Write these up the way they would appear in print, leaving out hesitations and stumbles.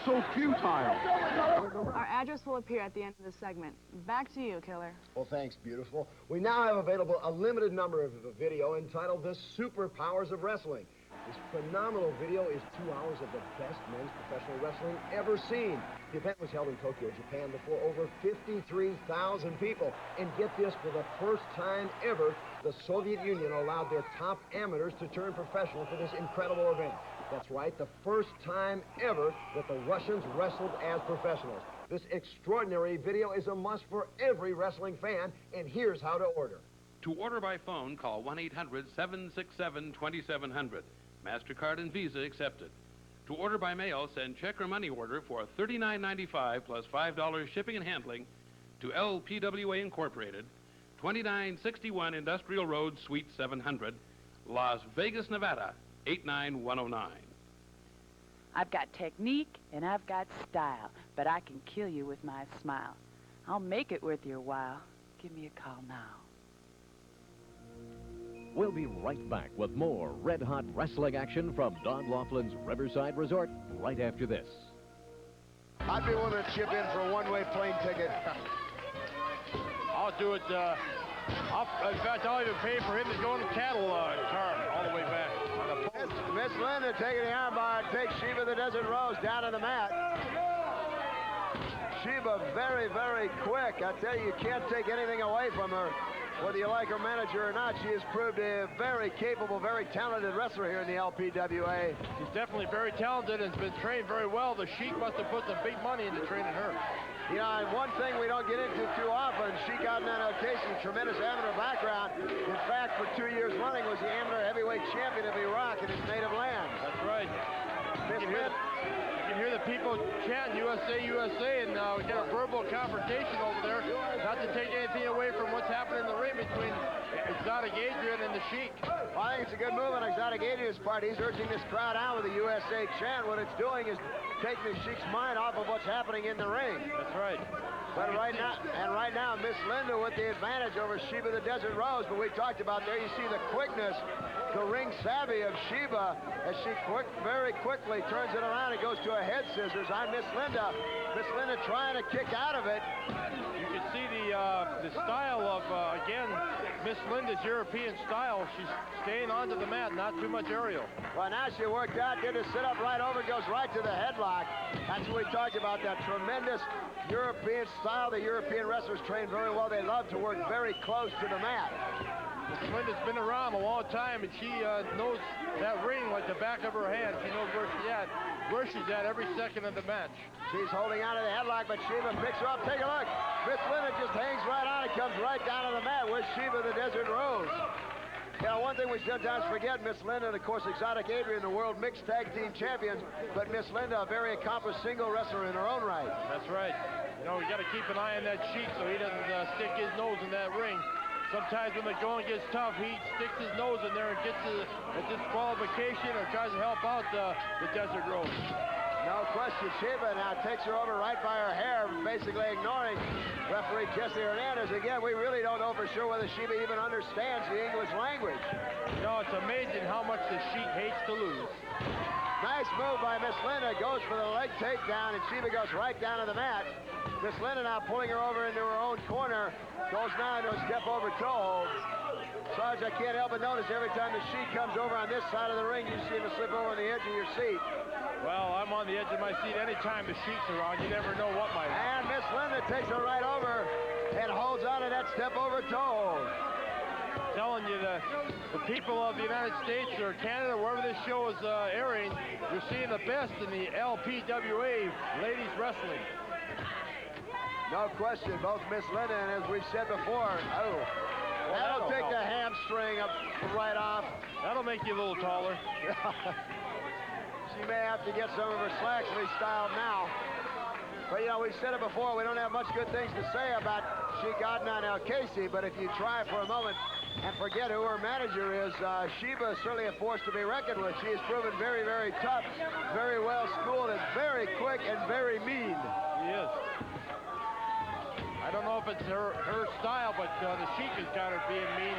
so futile. Our address will appear at the end of the segment. Back to you, Killer. Well, thanks, beautiful. We now have available a limited number of a video entitled The Superpowers of Wrestling. This phenomenal video is 2 hours of the best men's professional wrestling ever seen. The event was held in Tokyo, Japan, before over 53,000 people. And get this, for the first time ever, the Soviet Union allowed their top amateurs to turn professional for this incredible event. That's right, the first time ever that the Russians wrestled as professionals. This extraordinary video is a must for every wrestling fan, and here's how to order. To order by phone, call 1-800-767-2700. MasterCard and Visa accepted. To order by mail, send check or money order for $39.95 plus $5 shipping and handling to LPWA Incorporated, 2961 Industrial Road, Suite 700, Las Vegas, Nevada, 89109. I've got technique and I've got style, but I can kill you with my smile. I'll make it worth your while. Give me a call now. We'll be right back with more red-hot wrestling action from Don Laughlin's Riverside Resort right after this. I'd be willing to chip in for a one-way plane ticket. I'll do it. In fact, I'll even pay for him to go in the cattle car all the way back. Miss Linda taking the armbar, takes Sheba the Desert Rose down to the mat. Sheba very, very quick. I tell you, you can't take anything away from her. Whether you like her manager or not, she has proved a very capable, very talented wrestler here in the LPWA. She's definitely very talented and has been trained very well. The Sheik must have put some big money into training her. You know, and one thing we don't get into too often, Sheik Adnan Kasey, tremendous amateur background. In fact, for 2 years running, was the amateur heavyweight champion of Iraq in his native land. That's right. You can hear the people chanting USA, USA, and we get a verbal confrontation over there. Not to take anything away from what's happening in the ring between Exotic Adrian and the Sheik. Well, I think it's a good move on Exotic Adrian's part. He's urging this crowd out with the USA chant. What it's doing is taking the Sheik's mind off of what's happening in the ring. That's right. But right now, Miss Linda with the advantage over Sheba the Desert Rose. But we talked about there, you see the quickness, the ring savvy of Sheba as she very quickly turns it around and goes to a head scissors on Miss Linda. Miss Linda trying to kick out of it. You can see the style of, again, Miss Linda's European style. She's staying onto the mat, not too much aerial. Well, now she worked out, did a sit-up right over, goes right to the headlock. That's what we talked about, that tremendous European style. The European wrestlers train very well. They love to work very close to the mat. Miss Linda's been around a long time, and she knows that ring like the back of her hand. She knows where she's at every second of the match. She's holding on to the headlock, but Sheba picks her up. Take a look. Miss Linda just hangs right on and comes right down to the mat with Sheba the Desert Rose. Yeah, one thing we sometimes forget, Miss Linda and, of course, Exotic Adrian, the world mixed tag team champions, but Miss Linda, a very accomplished single wrestler in her own right. That's right. You know, we got to keep an eye on that Sheik so he doesn't stick his nose in that ring. Sometimes when the going gets tough, he sticks his nose in there and gets a disqualification or tries to help out the Desert Rose. No question. Sheba now takes her over right by her hair, basically ignoring referee Jesse Hernandez. Again, we really don't know for sure whether Sheba even understands the English language. You know, it's amazing how much the Sheik hates to lose. Nice move by Miss Linda. Goes for the leg takedown, and Sheba goes right down to the mat. Miss Linda now pulling her over into her own corner. Goes now into a step-over toe hold. Sarge, I can't help but notice every time the Sheik comes over on this side of the ring, you see him slip over on the edge of your seat. Well, I'm on the edge of my seat anytime the Sheik's around. You never know what might happen. And Miss Linda takes her right over and holds on to that step-over toe hold. I'm telling you, the people of the United States or Canada, wherever this show is airing, you're seeing the best in the LPWA ladies wrestling. No question, both Miss Linda and, as we've said before, that'll take the hamstring up right off. That'll make you a little taller. She may have to get some of her slacks restyled now. But, you know, we've said it before, we don't have much good things to say about Sheik Adnan Kasey, but if you try for a moment and forget who her manager is, Sheba is certainly a force to be reckoned with. She has proven very, very tough, very well schooled, and very quick and very mean. She is. I don't know if it's her style, but the Sheik has got her being mean.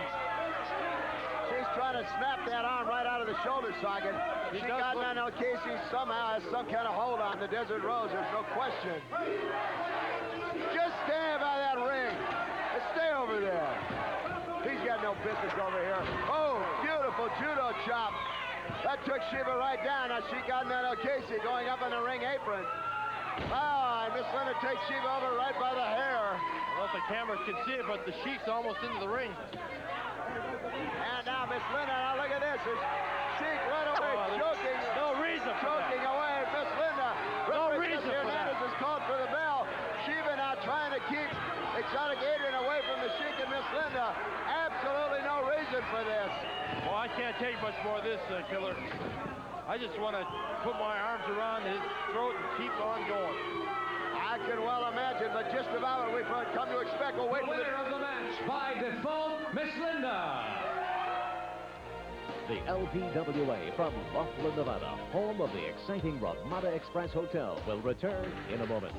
She's trying to snap that arm right out of the shoulder socket. She got down on Kasey, somehow has some kind of hold on the Desert Rose, there's no question. Just stand by that ring. Stay over there. He's got no business over here. Oh, beautiful judo chop. That took Sheba right down. Now she got that on Kasey going up on the ring apron. Oh, and Miss Linda takes Sheba over right by the hair. I don't know if the cameras can see it, but the Sheik's almost into the ring. And now Miss Linda, now look at this. Sheik right away, choking. No reason for choking that. away. Miss Linda. No reason for that. Hernandez is called for the bell. Sheba now trying to keep Exotic Adrian away from the Sheik and Miss Linda. Absolutely no reason for this. Well, I can't take much more of this, Killer. I just want to put my arms around his throat and keep on going. I can well imagine, but just about what we've come to expect. We'll wait The winner of the match by default, Miss Linda. The LPWA from Laughlin, Nevada, home of the exciting Ramada Express Hotel, will return in a moment.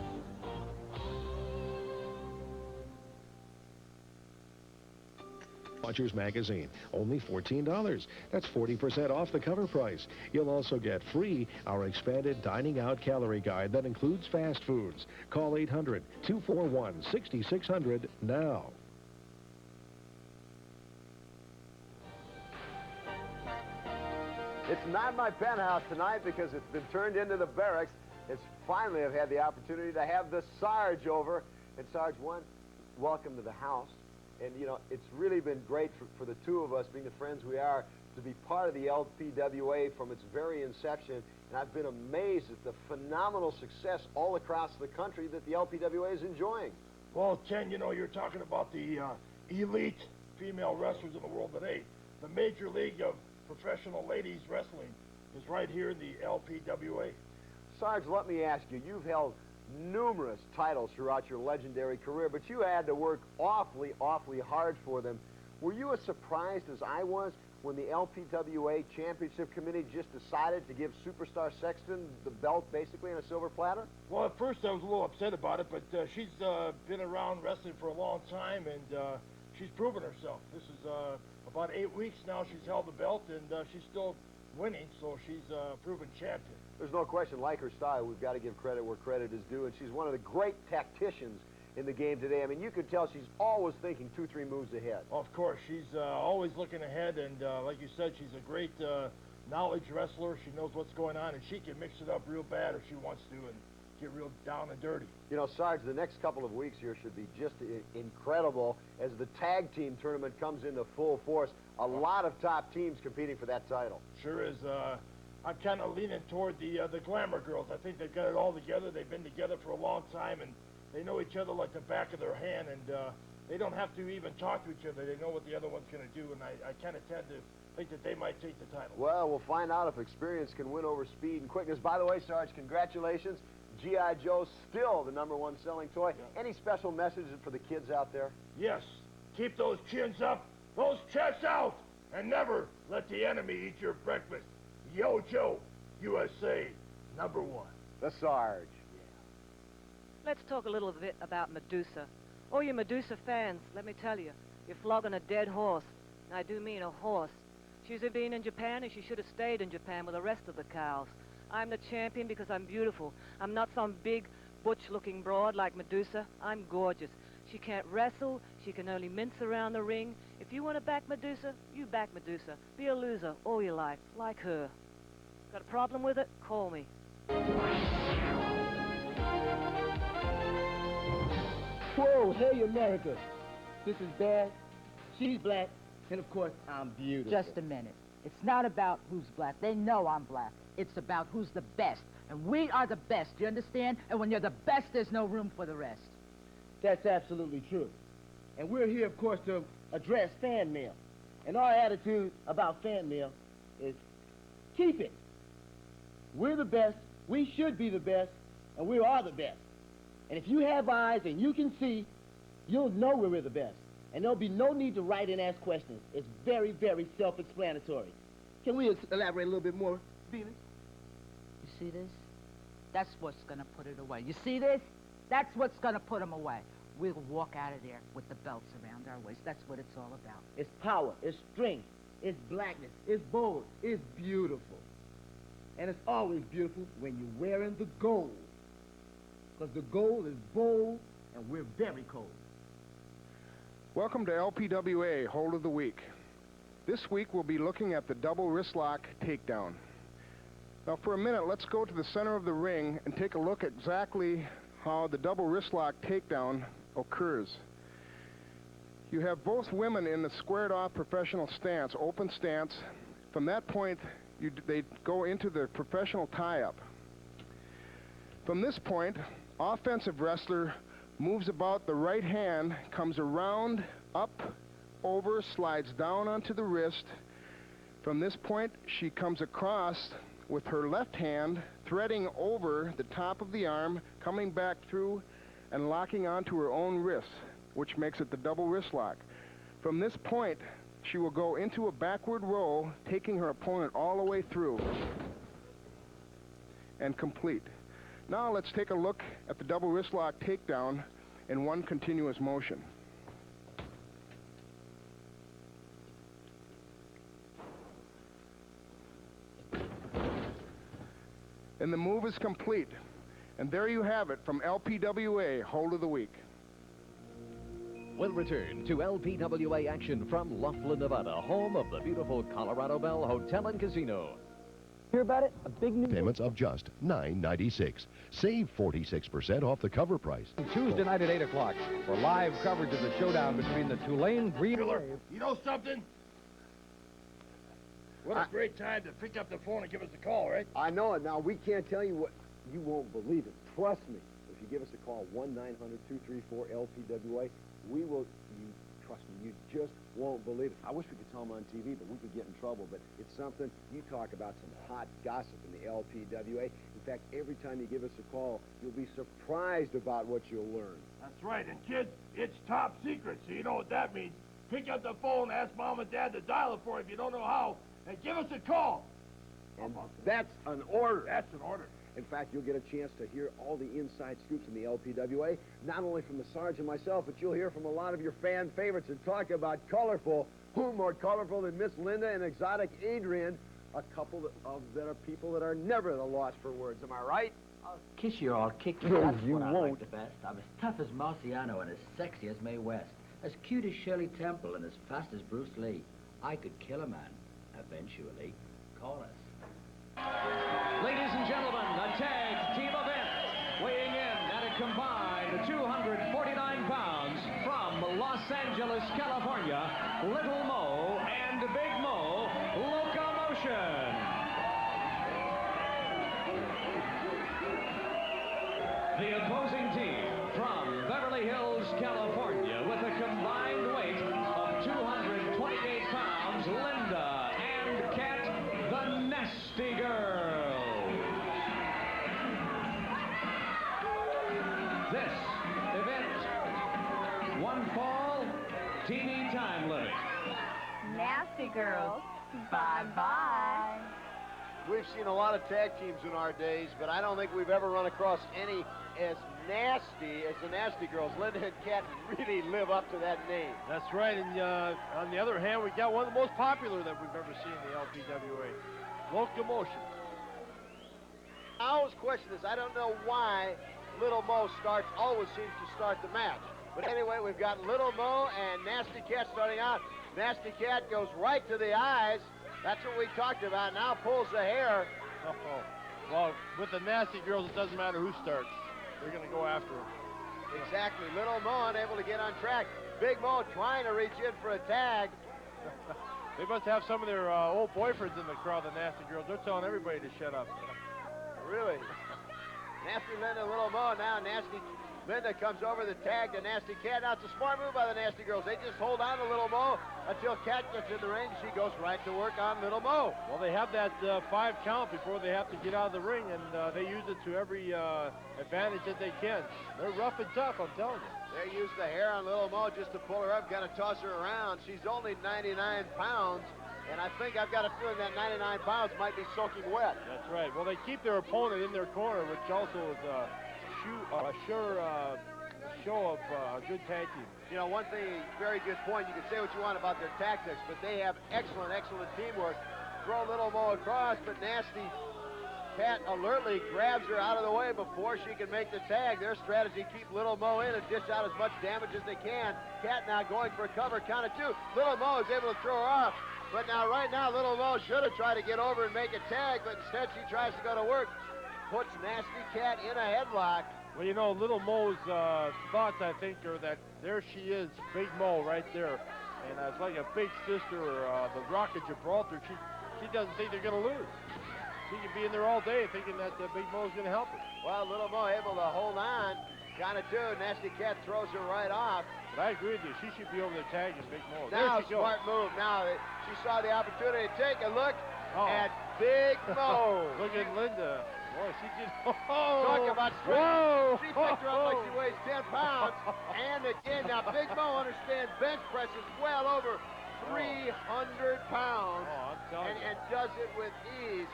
Watchers Magazine, only $14. That's 40% off the cover price. You'll also get free our expanded Dining Out Calorie Guide that includes fast foods. Call 800-241-6600 now. It's not my penthouse tonight because it's been turned into the barracks. It's finally I've had the opportunity to have the Sarge over. And Sarge, welcome to the house. And, you know, it's really been great for the two of us, being the friends we are, to be part of the LPWA from its very inception. And I've been amazed at the phenomenal success all across the country that the LPWA is enjoying. Well, Ken, you know, you're talking about the elite female wrestlers in the world today. The major league of professional ladies wrestling is right here in the LPWA. Sarge, let me ask you, you've held numerous titles throughout your legendary career, but you had to work awfully, awfully hard for them. Were you as surprised as I was when the LPWA Championship Committee just decided to give Superstar Sexton the belt basically on a silver platter? Well, at first I was a little upset about it, but she's been around wrestling for a long time, and she's proven herself. This is about 8 weeks now she's held the belt, and she's still winning, so she's a proven champion. There's no question, like her style, we've got to give credit where credit is due, and she's one of the great tacticians in the game today. I mean, you could tell she's always thinking 2-3 moves ahead. Of course, she's always looking ahead, and like you said, she's a great knowledge wrestler. She knows what's going on, and she can mix it up real bad if she wants to and get real down and dirty. You know, Sarge, the next couple of weeks here should be just incredible as the tag team tournament comes into full force. A lot of top teams competing for that title. Sure is. I'm kind of leaning toward the Glamour girls. I think they've got it all together. They've been together for a long time, and they know each other like the back of their hand, and they don't have to even talk to each other. They know what the other one's going to do, and I kind of tend to think that they might take the title. Well, we'll find out if experience can win over speed and quickness. By the way, Sarge, congratulations. G.I. Joe's still the #1 selling toy. Yeah. Any special messages for the kids out there? Yes. Keep those chins up, those chests out, and never let the enemy eat your breakfast. Yo Joe, USA, #1. The Sarge. Let's talk a little bit about Medusa. Oh, you Medusa fans, let me tell you, you're flogging a dead horse. And I do mean a horse. She's been in Japan, and she should have stayed in Japan with the rest of the cows. I'm the champion because I'm beautiful. I'm not some big, butch-looking broad like Medusa. I'm gorgeous. She can't wrestle. She can only mince around the ring. If you want to back Medusa, you back Medusa. Be a loser all your life, like her. Got a problem with it? Call me. Whoa, hey, America. This is bad. She's black. And, of course, I'm beautiful. Just a minute. It's not about who's black. They know I'm black. It's about who's the best. And we are the best, you understand? And when you're the best, there's no room for the rest. That's absolutely true. And we're here, of course, to address fan mail. And our attitude about fan mail is keep it. We're the best, we should be the best, and we are the best. And if you have eyes and you can see, you'll know we're the best. And there'll be no need to write and ask questions. It's very, very self-explanatory. Can we elaborate a little bit more, Venus? You see this? That's what's going to put it away. You see this? That's what's going to put them away. We'll walk out of there with the belts around our waist. That's what it's all about. It's power, it's strength, it's blackness, it's bold, it's beautiful. And it's always beautiful when you're wearing the gold. Because the gold is bold, and we're very cold. Welcome to LPWA Hold of the Week. This week we'll be looking at the double wrist lock takedown. Now for a minute, let's go to the center of the ring and take a look at exactly how the double wrist lock takedown occurs. You have both women in the squared off professional stance, open stance. From that point, they go into the professional tie-up. From this point, offensive wrestler moves about the right hand, comes around, up, over, slides down onto the wrist. From this point, she comes across with her left hand, threading over the top of the arm, coming back through and locking onto her own wrist, which makes it the double wrist lock. From this point, she will go into a backward roll, taking her opponent all the way through and complete. Now let's take a look at the double wrist lock takedown in one continuous motion. And the move is complete. And there you have it from LPWA Hold of the Week. We'll return to LPWA action from Laughlin, Nevada, home of the beautiful Colorado Bell Hotel and Casino. Hear about it? A big new Payments of just $9.96. Save 46% off the cover price. Tuesday night at 8 o'clock for live coverage of the showdown between the Tulane Green... You know something? What a great time to pick up the phone and give us a call, right? I know it. Now, we can't tell you what... You won't believe it. Trust me. If you give us a call, 1-900-234-LPWA, we will... Trust me, you just won't believe it. I wish we could tell them on TV, but we could get in trouble. But it's something, you talk about some hot gossip in the LPWA. In fact, every time you give us a call, you'll be surprised about what you'll learn. That's right, and kids, it's top secret, so you know what that means. Pick up the phone, ask Mom and Dad to dial it for you if you don't know how, and give us a call. And that's an order. That's an order. In fact, you'll get a chance to hear all the inside scoops in the LPWA, not only from the Sarge and myself, but you'll hear from a lot of your fan favorites and talk about colorful. Who more colorful than Miss Linda and exotic Adrian, a couple that are people that are never at a loss for words. Am I right? I'll kiss you or I'll kick you. No, That's you what I won't. like the best. I'm as tough as Marciano and as sexy as Mae West, as cute as Shirley Temple and as fast as Bruce Lee. I could kill a man, eventually. Call us. Ladies and gentlemen, a tag team event, weighing in at a combined 249 pounds from Los Angeles, California, Little Mo and Big Mo, Loco-Motion. The opposing team from Beverly Hills, California, with a combined weight of 228 pounds, Linda and Kat, the Nasty Girl. This event, one fall, TV time limit. Nasty Girls, bye-bye. We've seen a lot of tag teams in our days, but I don't think we've ever run across any as nasty as the Nasty Girls. Linda and Kat really live up to that name. That's right, and on the other hand, we got one of the most popular that we've ever seen in the LPWA, Locomotion. I always question this. I don't know why Little Mo always seems to start the match. But anyway, we've got Little Mo and Nasty Kat starting out. Nasty Kat goes right to the eyes. That's what we talked about. Now pulls the hair. Oh, well, with the Nasty Girls, it doesn't matter who starts. They're going to go after him. Exactly. Little Mo unable to get on track. Big Mo trying to reach in for a tag. They must have some of their old boyfriends in the crowd, the Nasty Girls. They're telling everybody to shut up. Really? Nasty Linda, Little Mo. Now Nasty Linda comes over the tag to Nasty Kat. Now it's a smart move by the Nasty Girls. They just hold on to Little Mo until Kat gets in the ring. She goes right to work on Little Mo. Well, they have that 5 count before they have to get out of the ring, and they use it to every advantage that they can. They're rough and tough, I'm telling you. They use the hair on Little Mo just to pull her up, got to toss her around. She's only 99 pounds, and I think I've got a feeling that 99 pounds might be soaking wet. That's right. Well, they keep their opponent in their corner, which also is show of a good tag team. You know, one thing, very good point. You can say what you want about their tactics, but they have excellent teamwork. Throw Little Mo across, but Nasty Cat alertly grabs her out of the way before she can make the tag. Their strategy, keep Little Mo in and dish out as much damage as they can. Cat now going for a cover, count of 2. Little Mo is able to throw her off. But now, right now, Little Mo should have tried to get over and make a tag, but instead she tries to go to work. Puts Nasty Cat in a headlock. Well, you know, Little Mo's thoughts, I think, are that there she is, Big Mo right there. And it's like a big sister, the Rock of Gibraltar. She doesn't think they're going to lose. She could be in there all day thinking that Big Mo's going to help her. Well, Little Mo able to hold on. Count of 2. Nasty Cat throws her right off. But I agree with you. She should be over there tagging Big Mo. Now, there she goes. Smart move. Now, she saw the opportunity to take a look at Big Mo. Look at Linda. Boy, she did. Talk about strength. Whoa. She picked her up like she weighs 10 pounds. And again, now Big Mo understands bench presses well over 300 pounds. I'm telling you. And does it with ease.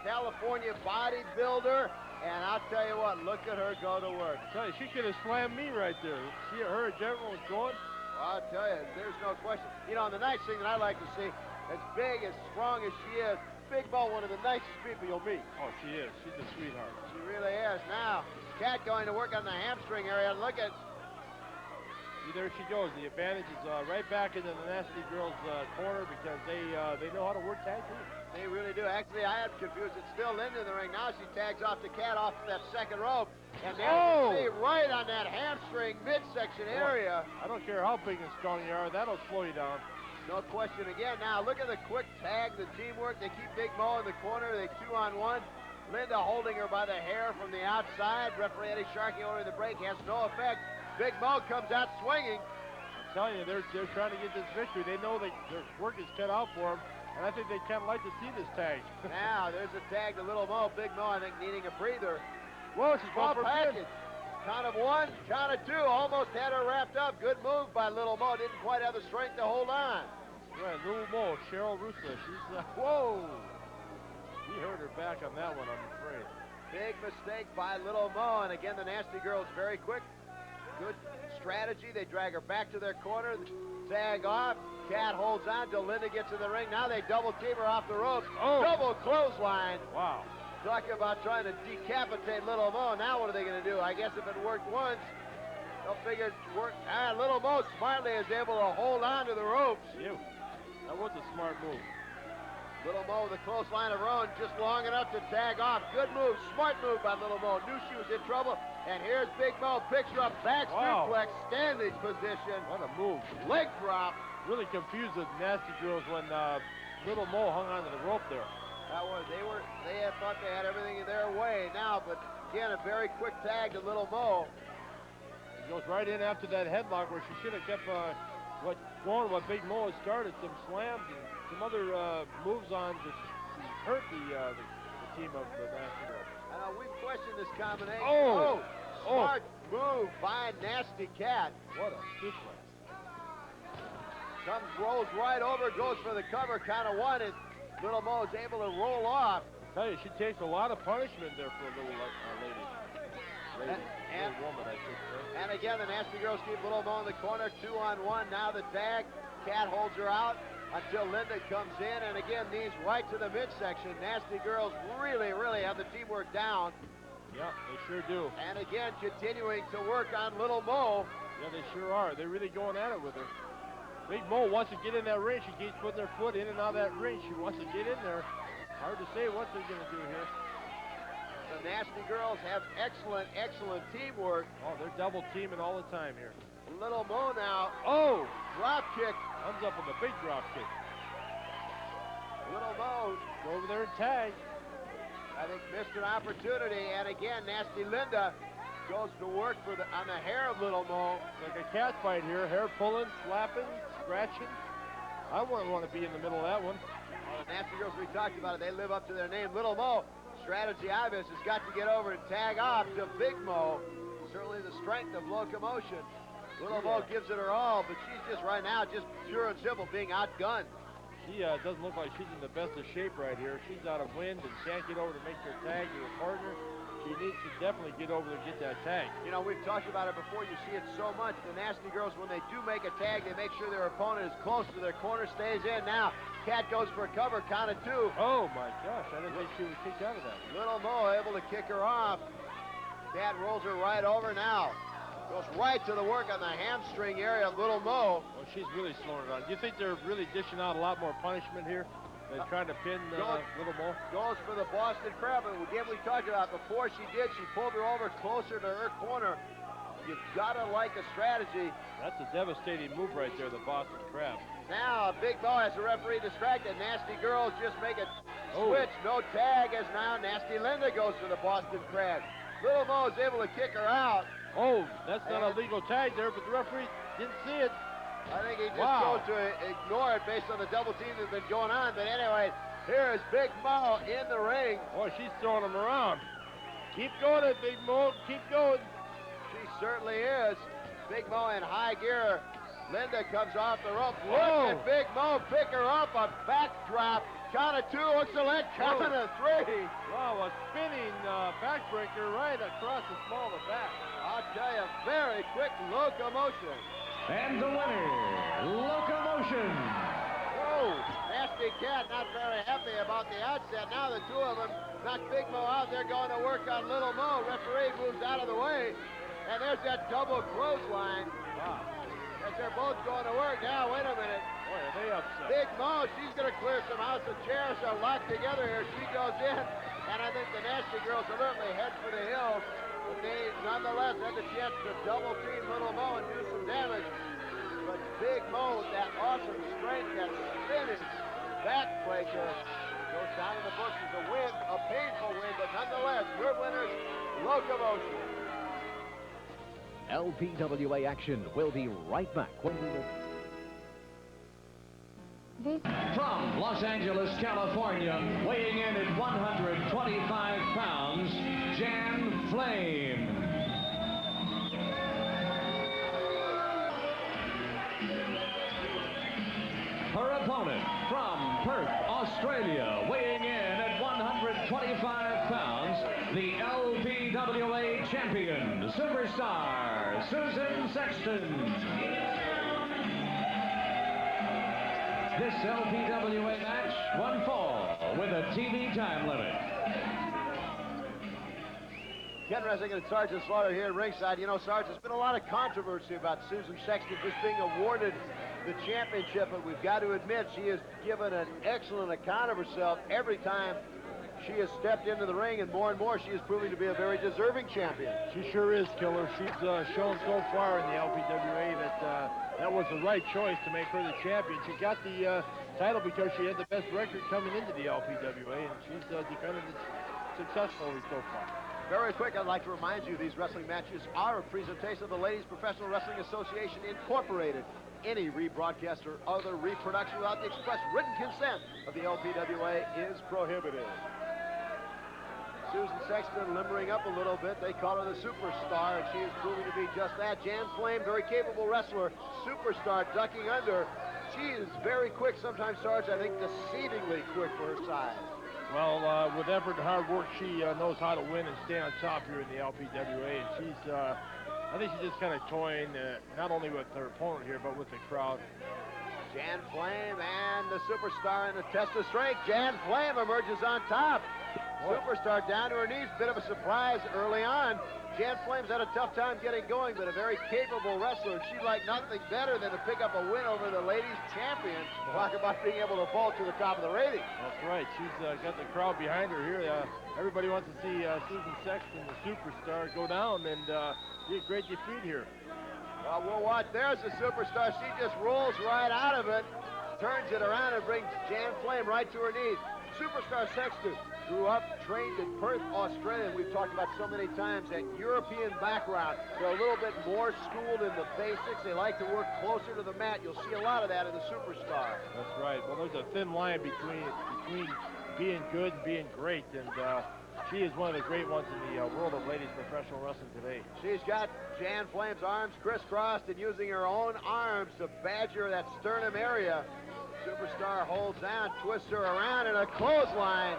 California bodybuilder. And I'll tell you what, look at her go to work. I tell you, she could have slammed me right there. See her general was going. Well, I'll tell you, there's no question. You know, and the nice thing that I like to see, as big, as strong as she is, Big Mo, one of the nicest people you'll meet. Oh, she is. She's a sweetheart. She really is. Now, Cat going to work on the hamstring area. Look at... See, there she goes. The advantage is right back into the Nasty Girls' corner because they know how to work tag team. They really do. Actually, I am confused. It's still Linda in the ring. Now she tags off the Cat off that second rope. And there you see right on that hamstring midsection area. I don't care how big and strong you are. That'll slow you down. No question again. Now, look at the quick tag, the teamwork. They keep Big Mo in the corner. They 2-on-1. Linda holding her by the hair from the outside. Referee Eddie Sharkey over the break has no effect. Big Mo comes out swinging. I'm telling you, they're trying to get this victory. They know their work is cut out for them. And I think they kind of like to see this tag. Now, there's a tag to Little Mo. Big Mo, I think, needing a breather. Whoa, she's Small going for a package. Count of 1, count of 2. Almost had her wrapped up. Good move by Little Mo. Didn't quite have the strength to hold on. Right, Little Mo, Cheryl Russo. She's, whoa. He hurt her back on that one, I'm afraid. Big mistake by Little Mo. And again, the Nasty Girls very quick. Good strategy. They drag her back to their corner. Tag off. Cat holds on till Linda gets in the ring. Now they double team her off the ropes. Double clothesline. Wow. Talking about trying to decapitate Little Mo. Now what are they going to do? I guess if it worked once, they'll figure it worked. Little Mo smartly is able to hold on to the ropes. That was a smart move. Little Mo with a clothesline of her own, just long enough to tag off. Good move, smart move by Little Mo. Knew she was in trouble. And here's Big Mo, picks her up, back suplex, standing position. What a move. Leg drop. Really confused the Nasty Girls when Little Mo hung onto the rope there. They had thought they had everything in their way now, but again, a very quick tag to Little Mo. He goes right in after that headlock where she should have kept what Big Mo had started, some slams and some other moves on to hurt the team of the Nasty Girls. We've questioned this combination. Oh! Smart move by Nasty Cat. What a suplex. Rolls right over, goes for the cover, count of 1, and Little Mo is able to roll off. I tell you, she takes a lot of punishment there for a little lady. Little woman, I should say. And again, the Nasty Girls keep Little Mo in the corner, 2-on-1. Now the tag. Cat holds her out until Linda comes in, and again, knees right to the midsection. Nasty Girls really, really have the teamwork down. Yeah, they sure do. And again, continuing to work on Little Mo. Yeah, they sure are. They're really going at it with her. Big Mo wants to get in that ring. She keeps putting her foot in and out of that ring. She wants to get in there. Hard to say what they're going to do here. The Nasty Girls have excellent, excellent teamwork. Oh, they're double teaming all the time here. Little Mo now. Drop kick. Comes up with a big drop kick. Little Mo. Go over there and tag. I think missed an opportunity. And again, Nasty Linda goes to work on the hair of Little Mo. Like a cat fight here. Hair pulling, slapping, scratching. I wouldn't want to be in the middle of that one. Well, the Nasty Girls, we talked about it. They live up to their name. Little Mo, strategy obvious, has got to get over and tag off to Big Mo. Certainly the strength of Locomotion. Little Mo gives it her all, but she's just right now just pure and simple being outgunned. She doesn't look like she's in the best of shape right here. She's out of wind and can't get over to make her tag to her partner. She needs to definitely get over there and get that tag. You know, we've talked about it before. You see it so much. The Nasty Girls, when they do make a tag, they make sure their opponent is close to their corner, stays in. Now, Cat goes for a cover, count of 2. Oh, my gosh. I didn't think she was kicked out of that. Little Mo able to kick her off. Cat rolls her right over now. Goes right to the work on the hamstring area of Little Mo. Well, she's really slowing it on. Do you think they're really dishing out a lot more punishment here? They're trying to pin Little Mo? Goes for the Boston Crab. And again, we talked about before she did, she pulled her over closer to her corner. You've got to like a strategy. That's a devastating move right there, the Boston Crab. Now, Big Mo has the referee distracted. Nasty Girls just make a switch. No tag as now Nasty Linda goes for the Boston Crab. Little Mo is able to kick her out. Oh, that's not a legal tag there, but the referee didn't see it. I think he just goes to ignore it based on the double team that's been going on. But anyway, here is Big Mo in the ring. Boy, she's throwing him around. Keep going, Big Mo. Keep going. She certainly is. Big Mo in high gear. Linda comes off the rope. Look at Big Mo pick her up. A backdrop. Count of 2. Hooks the leg. Count of 3. Wow, a spinning backbreaker right across the small of the back. I'll tell you, very quick Locomotion. And the winner, Locomotion. Whoa, Nasty Cat not very happy about the outset. Now the two of them knock Big Mo out. They're going to work on Little Mo. Referee moves out of the way. And there's that double clothesline. Wow. As they're both going to work. Now, wait a minute. Boy, are they upset. Big Mo, she's going to clear some house. The chairs are locked together here. She goes in. And I think the Nasty Girls alertly head for the hills. But they nonetheless had the chance to double team Little Mo and do some damage. But Big Mo, that awesome strength, that spinning backbreaker, goes down in the books as a win, a painful win, but nonetheless, your winners, Locomotion. LPWA action will be right back when we From Los Angeles, California, weighing in at 125 pounds, Jan Flame. Her opponent from Perth, Australia, weighing in at 125 pounds, the LPWA champion, superstar, Susan Sexton. This LPWA match, one fall with a TV time limit. Ken Resnick and Sarge and Slaughter here at ringside. You know, Sarge, there's been a lot of controversy about Susan Sexton just being awarded the championship, but we've got to admit she has given an excellent account of herself every time she has stepped into the ring, and more she is proving to be a very deserving champion. She sure is, Killer. She's shown so far in the LPWA that that was the right choice to make her the champion. She got the title because she had the best record coming into the LPWA, and she's defended it successfully so far. Very quick, I'd like to remind you these wrestling matches are a presentation of the Ladies Professional Wrestling Association Incorporated. Any rebroadcast or other reproduction without the express written consent of the LPWA is prohibited. Susan Sexton limbering up a little bit. They call her the superstar, and she is proving to be just that. Jan Flame, very capable wrestler. Superstar, ducking under. She is very quick sometimes, Sarge. I think deceivingly quick for her size. Well, with effort and hard work, she knows how to win and stay on top here in the LPWA. And she's, I think she's just kind of toying not only with her opponent here, but with the crowd. Jan Flame and the superstar in the test of strength. Jan Flame emerges on top. Superstar down to her knees. Bit of a surprise early on. Jan Flame's had a tough time getting going, but a very capable wrestler. She'd like nothing better than to pick up a win over the ladies champion. Talk about being able to vault to the top of the ratings. That's right. She's got the crowd behind her here. Everybody wants to see Susan Sexton, the superstar, go down and be a great defeat here. Well, we'll watch. There's the superstar. She just rolls right out of it, turns it around, and brings Jan Flame right to her knees. Superstar Sexton grew up, trained in Perth, Australia. We've talked about so many times that European background. They're a little bit more schooled in the basics. They like to work closer to the mat. You'll see a lot of that in the superstar. That's right. Well, there's a thin line between being good and being great, and she is one of the great ones in the world of ladies professional wrestling today. She's got Jan Flame's arms crisscrossed and using her own arms to badger that sternum area. Superstar holds down, twists her around, and a clothesline.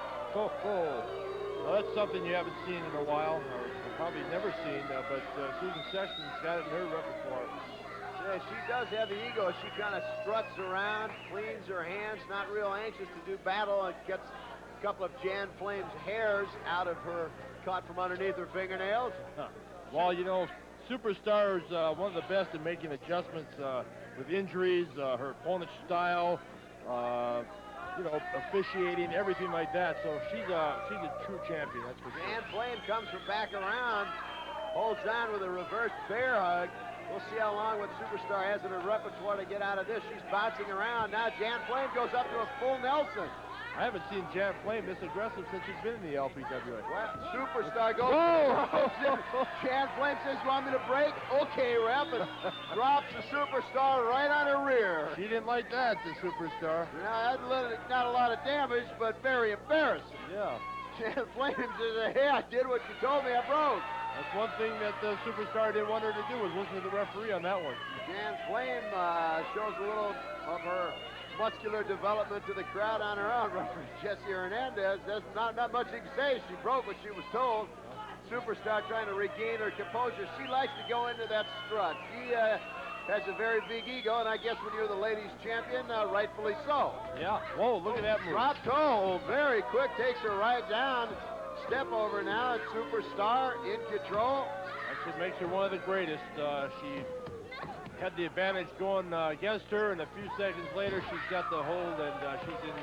Well, that's something you haven't seen in a while, or probably never seen, but Susan Sexton's got it in her repertoire. Yeah, she does have the ego. She kind of struts around, cleans her hands, not real anxious to do battle, and gets a couple of Jan Flame's hairs out of her, caught from underneath her fingernails. Well, you know, Superstar is one of the best in making adjustments with injuries, her opponent's style, you know, officiating, everything like that. So she's a true champion, that's for sure. Jan Flame comes from back around, holds on with a reverse bear hug. We'll see how long what Superstar has in her repertoire to get out of this. She's bouncing around. Now Jan Flame goes up to a full Nelson. I haven't seen Jan Flame this aggressive since she's been in the LPWA. Well, Superstar goes. Whoa! Jan Flame says, "You want me to break?" Okay, ref, and drops the Superstar right on her rear. She didn't like that, the Superstar. Now, not a lot of damage, but very embarrassing. Yeah. Jan Flame says, "Hey, I did what you told me. I broke." That's one thing that the Superstar didn't want her to do, was listen to the referee on that one. Jan Flame shows a little of her muscular development to the crowd on her own. Referee Jesse Hernandez, there's not much you can say. She broke what she was told. Superstar trying to regain her composure. She likes to go into that strut. She has a very big ego, and I guess when you're the ladies champion, rightfully so. Yeah. Whoa, look at that move. Drop toe, very quick, takes her right down. Step over now, it's Superstar in control. That should make her one of the greatest. She had the advantage going against her, and a few seconds later she's got the hold, and she's in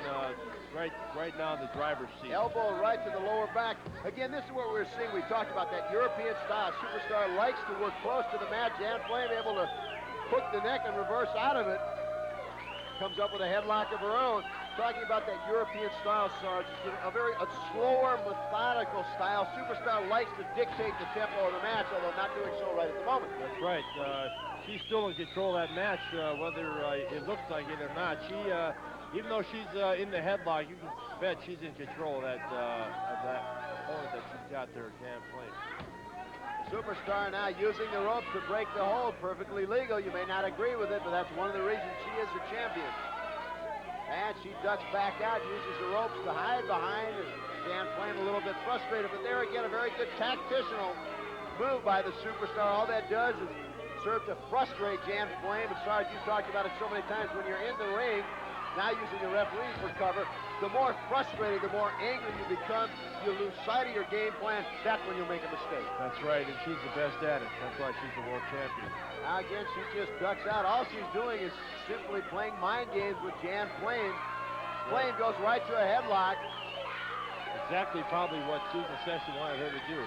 right now in the driver's seat. Elbow right to the lower back. Again, this is what we're seeing. We talked about that European style. Superstar likes to work close to the mat. Jan Flame able to hook the neck and reverse out of it. Comes up with a headlock of her own. Talking about that European style, Sarge, it's a slower, methodical style. Superstar likes to dictate the tempo of the match, although not doing so right at the moment. That's right. She's still in control of that match, whether it looks like it or not. She, even though she's in the headlock, you can bet she's in control of that opponent that she's got there, Jan Flame. Superstar now using the ropes to break the hold. Perfectly legal. You may not agree with it, but that's one of the reasons she is the champion. And she ducks back out, uses the ropes to hide behind. Jan Flame a little bit frustrated, but there again, a very good tactical move by the Superstar. All that does is serve to frustrate Jan Flame. And Sarge, you've talked about it so many times, when you're in the ring, now using the referee for cover, the more frustrated, the more angry you become, you lose sight of your game plan, that's when you'll make a mistake. That's right, and she's the best at it. That's why she's the world champion. Now again, she just ducks out. All she's doing is simply playing mind games with Jan Flame. Flame goes right to a headlock. Exactly probably what Susan Sexton wanted her to do.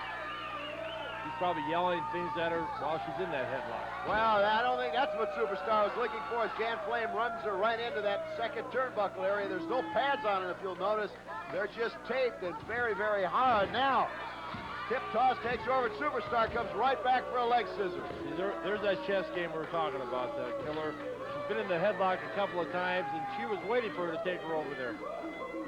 She's probably yelling things at her while she's in that headlock. Well, I don't think that's what Superstar was looking for, as Jan Flame runs her right into that second turnbuckle area. There's no pads on it, if you'll notice. They're just taped and very, very hard. Now, tip toss takes her over. Superstar comes right back for a leg scissors. There's that chess game we were talking about, Killer. She's been in the headlock a couple of times, and she was waiting for her to take her over there.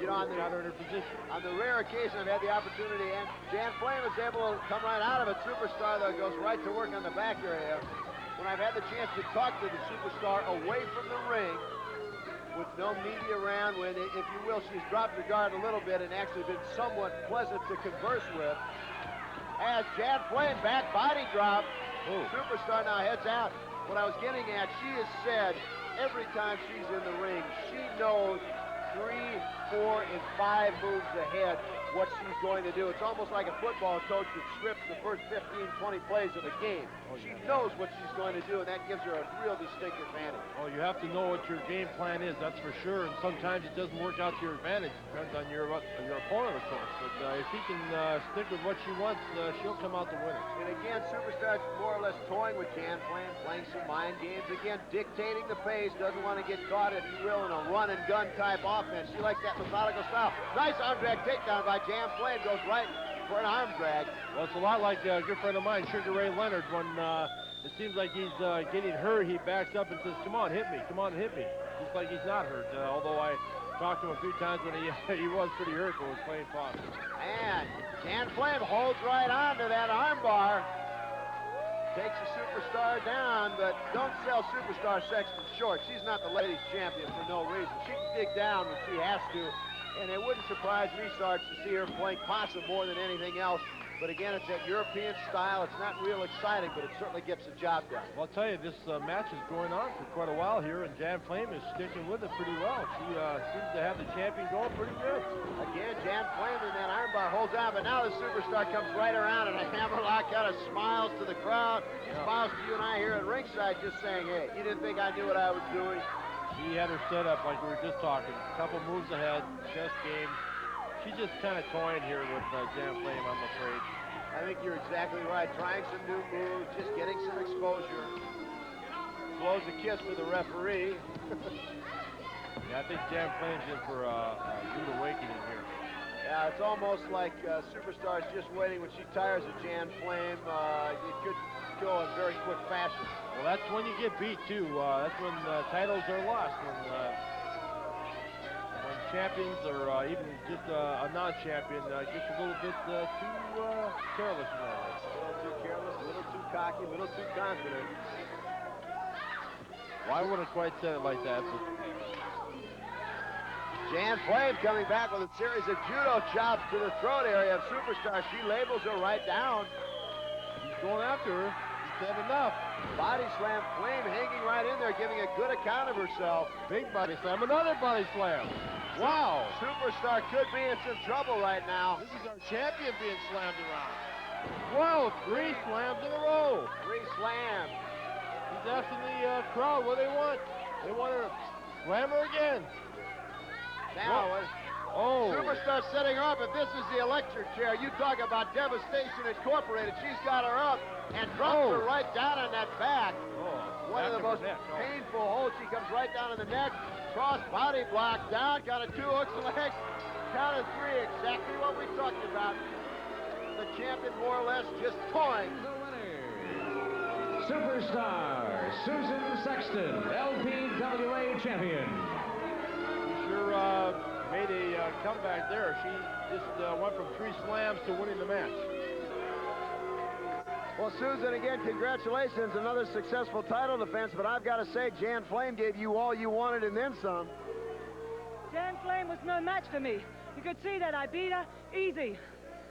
You know, got her in her position. On the rare occasion I've had the opportunity, and Jan Flame is able to come right out of it. Superstar, though, goes right to work on the back area. When I've had the chance to talk to the Superstar away from the ring, with no media around, when, if you will, she's dropped her guard a little bit and actually been somewhat pleasant to converse with. As Jan Flame back body drop, Superstar now heads out. What I was getting at, she has said every time she's in the ring, she knows 3, 4, and 5 moves ahead what she's going to do. It's almost like a football coach that scripts the first 15, 20 plays of a game. She knows what she's going to do, and that gives her a real distinct advantage. Oh, you have to know what your game plan is, that's for sure, and sometimes it doesn't work out to your advantage. It depends on your opponent, of course. But if he can stick with what she wants, she'll come out the winner. And again, Superstar's more or less toying with Jan Flame, playing some mind games. Again, dictating the pace, doesn't want to get caught, if you will, in a run-and-gun type offense. She likes that methodical style. Nice arm drag takedown by Jan Flame, goes right for an arm drag. Well, it's a lot like a good friend of mine, Sugar Ray Leonard. When it seems like he's getting hurt, he backs up and says, "Come on, hit me. Come on, hit me." Just like he's not hurt. Although I talked to him a few times when he was pretty hurt, but was playing fine. And Jan Flame holds right on to that arm bar. Takes the Superstar down, but don't sell Superstar Sexton short. She's not the ladies champion for no reason. She can dig down when she has to. And it wouldn't surprise me, Sarge, to see her playing possum more than anything else. But again, it's that European style. It's not real exciting, but it certainly gets the job done. Well, I'll tell you, this match is going on for quite a while here, and Jan Flame is sticking with it pretty well. She seems to have the champion going pretty good. Again, Jan Flame in that armbar holds on, but now the superstar comes right around and a hammerlock kind of smiles to the crowd, smiles to you and I here at ringside, just saying, hey, you didn't think I knew what I was doing? She had her set up like we were just talking. A couple moves ahead, chess game. She's just kind of toying here with Jan Flame, I'm afraid. I think you're exactly right. Trying some new moves, just getting some exposure. Blows a kiss with the referee. Yeah, I think Jan Flame's in for a rude awakening here. Yeah, it's almost like Superstar's just waiting. When she tires of Jan Flame, it could go in very quick fashion. Well, that's when you get beat, too. That's when titles are lost. When champions or even just a non-champion gets a little bit too careless in that way. A little too careless, a little too cocky, a little too confident. Well, I wouldn't quite said it like that, but... Jan Flame coming back with a series of judo chops to the throat area of Superstar. She labels her right down. He's going after her. He said enough. Body slam, Flame hanging right in there, giving a good account of herself. Big body slam, another body slam. Wow. Superstar could be in some trouble right now. This is our champion being slammed around. Wow, 3 slams in a row. 3 slams. He's asking the crowd what they want. They want her to slam her again. Now, oh. Superstar setting her up. If this is the electric chair, you talk about Devastation Incorporated. She's got her up and drops her right down on that back. One of the most painful holds. She comes right down on the neck. Cross body block down. Got a 2 hooks legs. Count of 3. Exactly what we talked about. The champion more or less just toying. The winner, Superstar Susan Sexton, LPWA champion. She sure made a comeback there. She just went from 3 slams to winning the match. Well, Susan, again, congratulations. Another successful title defense, but I've got to say, Jan Flame gave you all you wanted and then some. Jan Flame was no match for me. You could see that I beat her easy.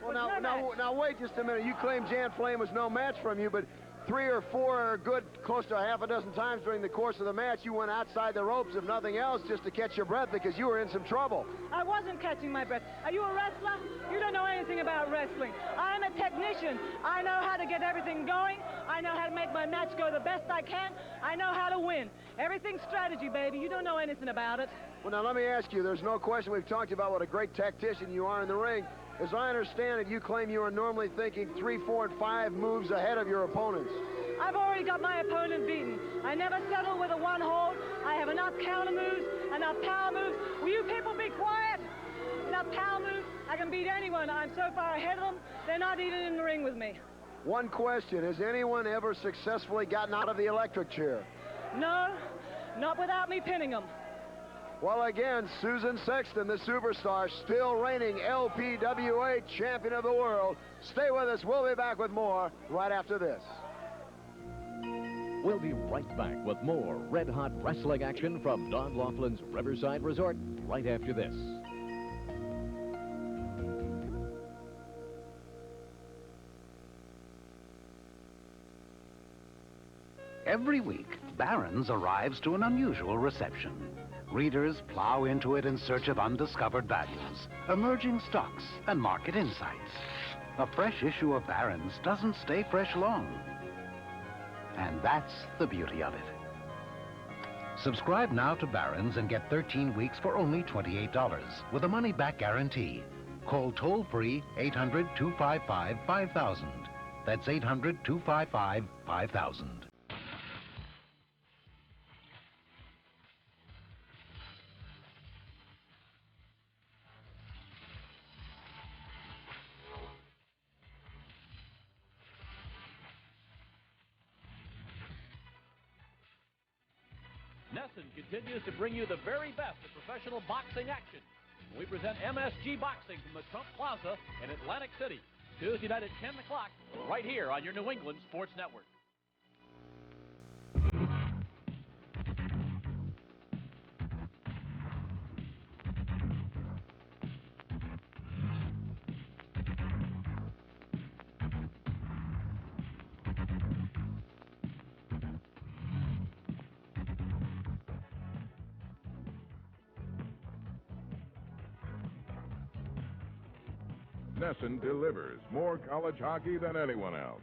Well, now, wait just a minute. You claim Jan Flame was no match from you, but 3 or 4 or good close to half a dozen times during the course of the match, you went outside the ropes, if nothing else, just to catch your breath because you were in some trouble. I wasn't catching my breath. Are you a wrestler? You don't know anything about wrestling. I'm a technician. I know how to get everything going. I know how to make my match go the best I can. I know how to win. Everything's strategy, baby. You don't know anything about it. Well, now, let me ask you. There's no question we've talked about what a great tactician you are in the ring. As I understand it, you claim you are normally thinking 3, 4, and 5 moves ahead of your opponents. I've already got my opponent beaten. I never settle with a 1 hold. I have enough counter moves, enough power moves. Will you people be quiet? Enough power moves. I can beat anyone. I'm so far ahead of them, they're not even in the ring with me. One question. Has anyone ever successfully gotten out of the electric chair? No, not without me pinning them. Well, again, Susan Sexton, the superstar, still reigning LPWA champion of the world. Stay with us. We'll be back with more right after this. We'll be right back with more red-hot wrestling action from Don Laughlin's Riverside Resort right after this. Every week, Barron's arrives to an unusual reception. Readers plow into it in search of undiscovered values, emerging stocks, and market insights. A fresh issue of Barron's doesn't stay fresh long. And that's the beauty of it. Subscribe now to Barron's and get 13 weeks for only $28 with a money-back guarantee. Call toll-free 800-255-5000. That's 800-255-5000. Nesson continues to bring you the very best of professional boxing action. We present MSG Boxing from the Trump Plaza in Atlantic City, Tuesday night at 10 o'clock, right here on your New England Sports Network. Nesson delivers more college hockey than anyone else.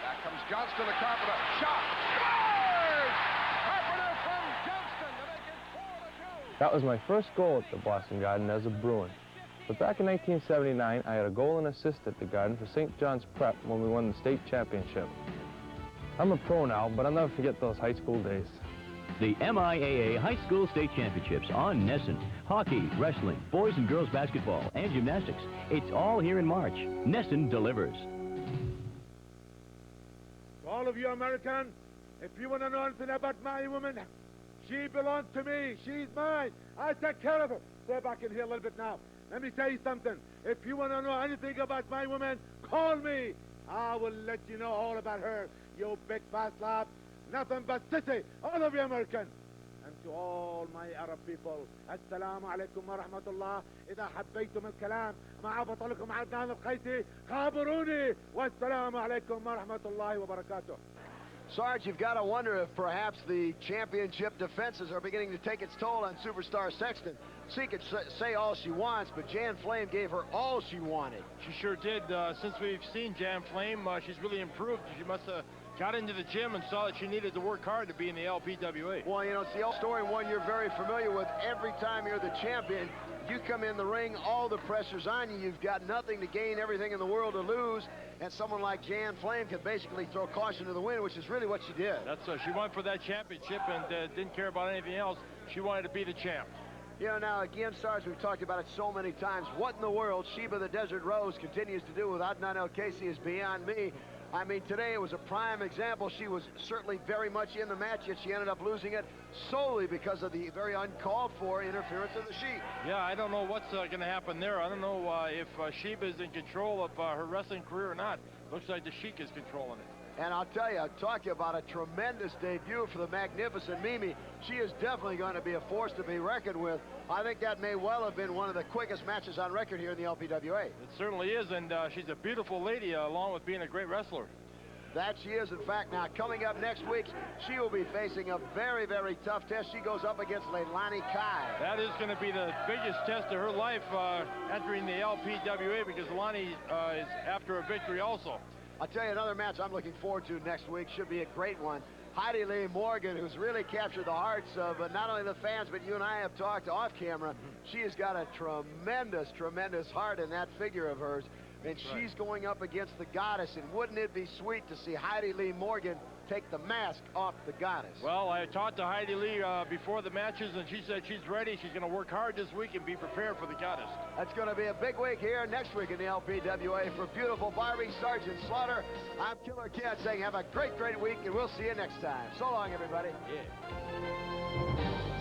Back comes Johnston, the Carpenter. Shot! Scores! Carpenter from Johnston to make it 4-2. That was my first goal at the Boston Garden as a Bruin. But back in 1979, I had a goal and assist at the Garden for St. John's Prep when we won the state championship. I'm a pro now, but I'll never forget those high school days. The MIAA High School State Championships on Nesson. Hockey, wrestling, boys and girls basketball, and gymnastics. It's all here in March. Nesson delivers. To all of you Americans, if you want to know anything about my woman, she belongs to me. She's mine. I take care of her. Stay back in here a little bit now. Let me tell you something. If you want to know anything about my woman, call me. I will let you know all about her, you big fat slob. Nothing but sissy, all of you Americans. And to all my Arab people, السلام عليكم ورحمة الله. إذا حبيتم الكلام مع بطلكم عدنان القيسي خابروني والسلام عليكم ورحمة الله وبركاته. Sarge, you've got to wonder if perhaps the championship defenses are beginning to take its toll on superstar Sexton. She could say all she wants, but Jan Flame gave her all she wanted. She sure did. Since we've seen Jan Flame, she's really improved. She must have got into the gym and saw that she needed to work hard to be in the LPWA. Well, you know, it's the old story, one you're very familiar with. Every time you're the champion, you come in the ring, all the pressure's on you. You've got nothing to gain, everything in the world to lose. And someone like Jan Flame could basically throw caution to the wind, which is really what she did. That's she went for that championship and didn't care about anything else. She wanted to be the champ. You know, now, again, Sarge, we've talked about it so many times. What in the world Sheba the Desert Rose continues to do with Adnan Kasey is beyond me. I mean, today it was a prime example. She was certainly very much in the match, yet she ended up losing it solely because of the very uncalled-for interference of the Sheik. Yeah, I don't know what's going to happen there. I don't know if Sheba is in control of her wrestling career or not. Looks like the Sheik is controlling it. And I'll tell you, I'll talk to you about a tremendous debut for the magnificent Mimi. She is definitely going to be a force to be reckoned with. I think that may well have been one of the quickest matches on record here in the LPWA. It certainly is, and she's a beautiful lady, along with being a great wrestler. That she is, in fact. Now, coming up next week, she will be facing a very, very tough test. She goes up against Leilani Kai. That is going to be the biggest test of her life entering the LPWA, because Leilani is after a victory also. I'll tell you another match I'm looking forward to next week. Should be a great one. Heidi Lee Morgan, who's really captured the hearts of not only the fans, but you and I have talked off camera. She has got a tremendous, tremendous heart in that figure of hers. And she's going up against the Goddess. And wouldn't it be sweet to see Heidi Lee Morgan take the mask off the Goddess? Well, I talked to Heidi Lee before the matches, and she said she's ready. She's going to work hard this week and be prepared for the Goddess. That's going to be a big week here next week in the LPWA. For beautiful Barbie, Sergeant Slaughter, I'm Killer Cat saying have a great, great week, and we'll see you next time. So long, everybody. Yeah.